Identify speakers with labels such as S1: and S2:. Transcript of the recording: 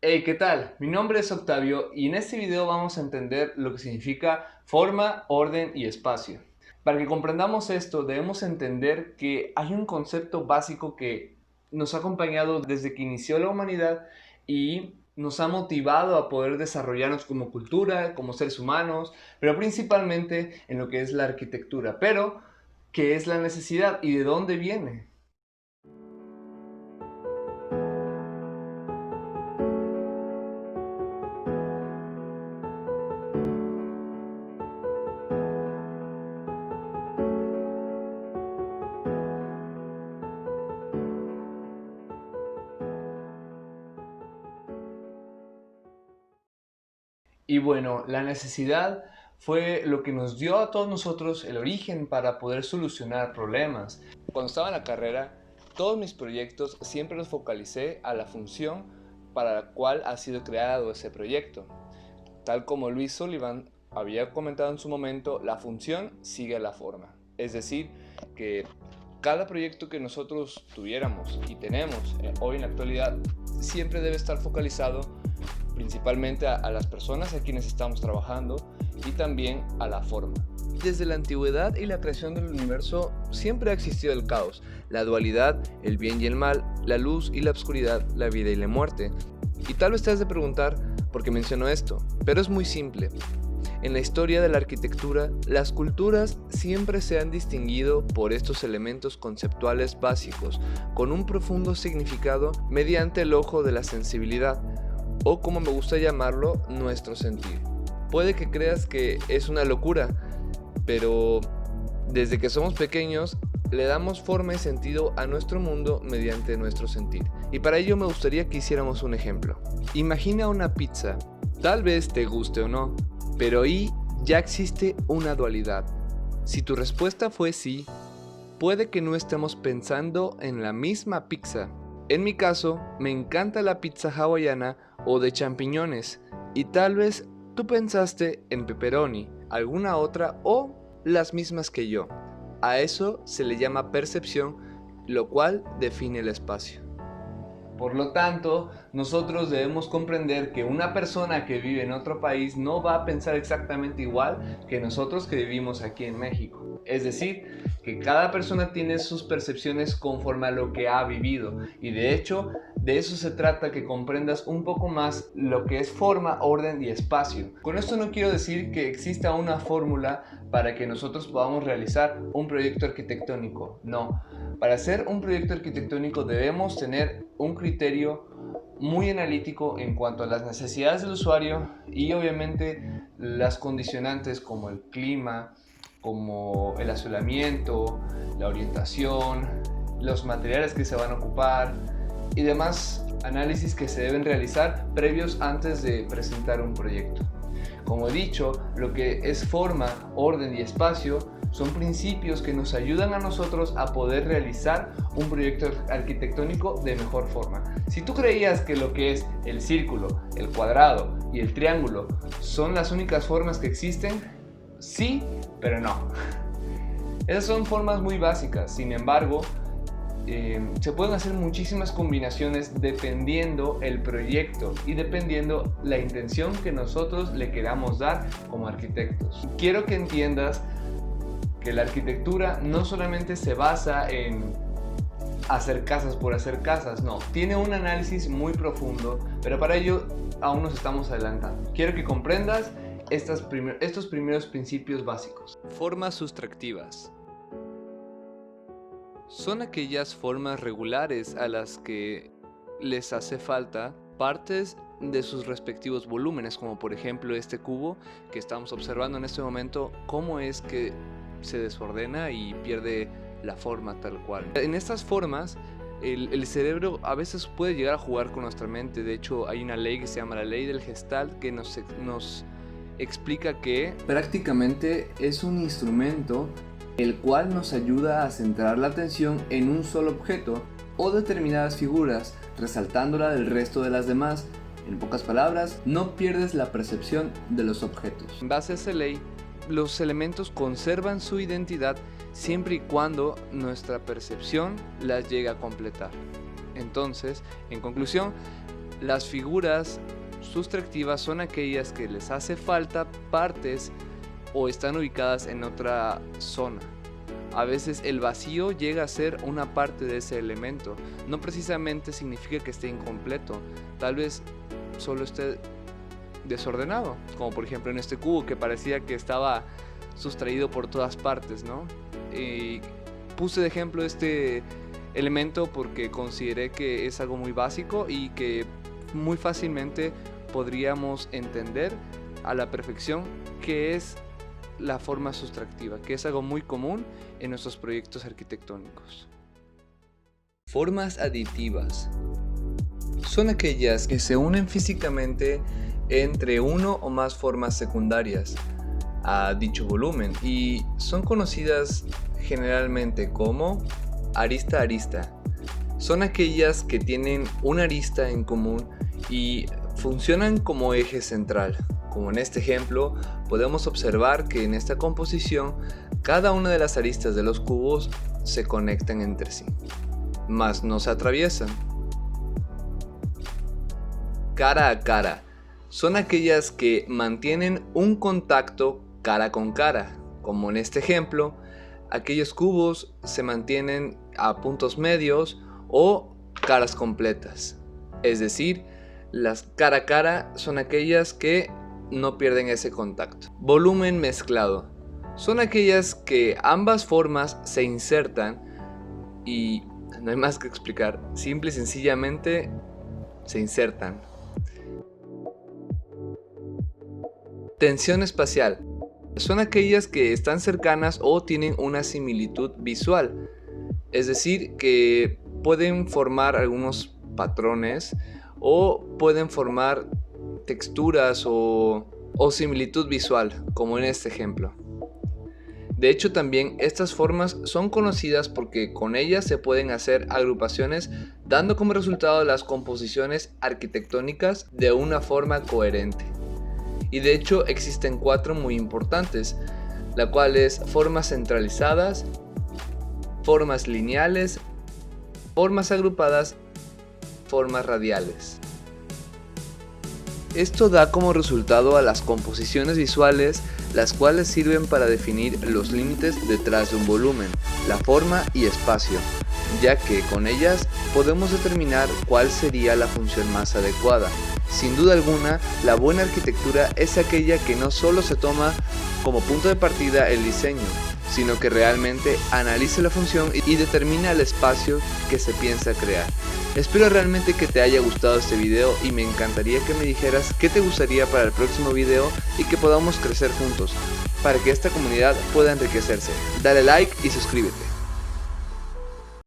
S1: Hey, ¿qué tal? Mi nombre es Octavio y en este video vamos a entender lo que significa forma, orden y espacio. Para que comprendamos esto, debemos entender que hay un concepto básico que nos ha acompañado desde que inició la humanidad y nos ha motivado a poder desarrollarnos como cultura, como seres humanos, pero principalmente en lo que es la arquitectura. Pero, ¿qué es la necesidad y de dónde viene? Y bueno, la necesidad fue lo que nos dio a todos nosotros el origen para poder solucionar problemas. Cuando estaba en la carrera, todos mis proyectos siempre los focalicé a la función para la cual ha sido creado ese proyecto. Tal como Luis Sullivan había comentado en su momento, la función sigue la forma. Es decir, que cada proyecto que nosotros tuviéramos y tenemos hoy en la actualidad siempre debe estar focalizado principalmente a las personas a quienes estamos trabajando y también a la forma. Desde la antigüedad y la creación del universo siempre ha existido el caos, la dualidad, el bien y el mal, la luz y la oscuridad, la vida y la muerte. Y tal vez te has de preguntar por qué menciono esto, pero es muy simple. En la historia de la arquitectura, las culturas siempre se han distinguido por estos elementos conceptuales básicos, con un profundo significado mediante el ojo de la sensibilidad, o como me gusta llamarlo, nuestro sentir. Puede que creas que es una locura, pero desde que somos pequeños le damos forma y sentido a nuestro mundo mediante nuestro sentir. Y para ello me gustaría que hiciéramos un ejemplo. Imagina una pizza. Tal vez te guste o no, pero ahí ya existe una dualidad. Si tu respuesta fue sí, puede que no estemos pensando en la misma pizza. En mi caso, me encanta la pizza hawaiana o de champiñones, y tal vez tú pensaste en pepperoni, alguna otra o las mismas que yo. A eso se le llama percepción, lo cual define el espacio. Por lo tanto, nosotros debemos comprender que una persona que vive en otro país no va a pensar exactamente igual que nosotros que vivimos aquí en México. Es decir, que cada persona tiene sus percepciones conforme a lo que ha vivido. Y de hecho, de eso se trata, que comprendas un poco más lo que es forma, orden y espacio. Con esto no quiero decir que exista una fórmula para que nosotros podamos realizar un proyecto arquitectónico. No. Para hacer un proyecto arquitectónico debemos tener un criterio muy analítico en cuanto a las necesidades del usuario y obviamente las condicionantes como el clima, como el asolamiento, la orientación, los materiales que se van a ocupar y demás análisis que se deben realizar previos antes de presentar un proyecto. Como he dicho, lo que es forma, orden y espacio son principios que nos ayudan a nosotros a poder realizar un proyecto arquitectónico de mejor forma. Si tú creías que lo que es el círculo, el cuadrado y el triángulo son las únicas formas que existen, sí, pero no. Esas son formas muy básicas, sin embargo, se pueden hacer muchísimas combinaciones dependiendo el proyecto y dependiendo la intención que nosotros le queramos dar como arquitectos. Quiero que entiendas que la arquitectura no solamente se basa en hacer casas por hacer casas, no, tiene un análisis muy profundo, pero para ello aún nos estamos adelantando. Quiero que comprendas estos primeros principios básicos. Formas sustractivas. Son aquellas formas regulares a las que les hace falta partes de sus respectivos volúmenes, como por ejemplo este cubo que estamos observando en este momento, cómo es que se desordena y pierde la forma tal cual. En estas formas, el cerebro a veces puede llegar a jugar con nuestra mente. De hecho, hay una ley que se llama la ley del Gestalt que nos explica que prácticamente es un instrumento el cual nos ayuda a centrar la atención en un solo objeto o determinadas figuras, resaltándola del resto de las demás. En pocas palabras, no pierdes la percepción de los objetos. En base a esa ley, los elementos conservan su identidad siempre y cuando nuestra percepción las llegue a completar. Entonces, en conclusión, Las figuras sustractivas son aquellas que les hace falta partes o están ubicadas en otra zona. A veces el vacío llega a ser una parte de ese elemento. No precisamente significa que esté incompleto, tal vez solo esté desordenado, como por ejemplo en este cubo que parecía que estaba sustraído por todas partes, ¿no? Y puse de ejemplo este elemento porque consideré que es algo muy básico y que muy fácilmente podríamos entender a la perfección qué es la forma sustractiva, que es algo muy común en nuestros proyectos arquitectónicos. Formas aditivas son aquellas que se unen físicamente entre uno o más formas secundarias a dicho volumen y son conocidas generalmente como arista-arista. Son aquellas que tienen una arista en común y funcionan como eje central. Como en este ejemplo, podemos observar que en esta composición cada una de las aristas de los cubos se conectan entre sí, mas no se atraviesan. Cara a cara son aquellas que mantienen un contacto cara con cara, como en este ejemplo, aquellos cubos se mantienen a puntos medios o caras completas, es decir, las cara a cara son aquellas que no pierden ese contacto. Volumen mezclado son aquellas que ambas formas se insertan y no hay más que explicar, simple y sencillamente se insertan. Tensión espacial son aquellas que están cercanas o tienen una similitud visual, es decir, que pueden formar algunos patrones o pueden formar texturas o similitud visual, como en este ejemplo. De hecho, también estas formas son conocidas porque con ellas se pueden hacer agrupaciones, dando como resultado las composiciones arquitectónicas de una forma coherente. Y de hecho existen 4 muy importantes, la cual es formas centralizadas, formas lineales, formas agrupadas, formas radiales. Esto da como resultado a las composiciones visuales, las cuales sirven para definir los límites detrás de un volumen, la forma y espacio, ya que con ellas podemos determinar cuál sería la función más adecuada. Sin duda alguna, la buena arquitectura es aquella que no solo se toma como punto de partida el diseño, sino que realmente analiza la función y determina el espacio que se piensa crear. Espero realmente que te haya gustado este video y me encantaría que me dijeras qué te gustaría para el próximo video y que podamos crecer juntos, para que esta comunidad pueda enriquecerse. Dale like y suscríbete.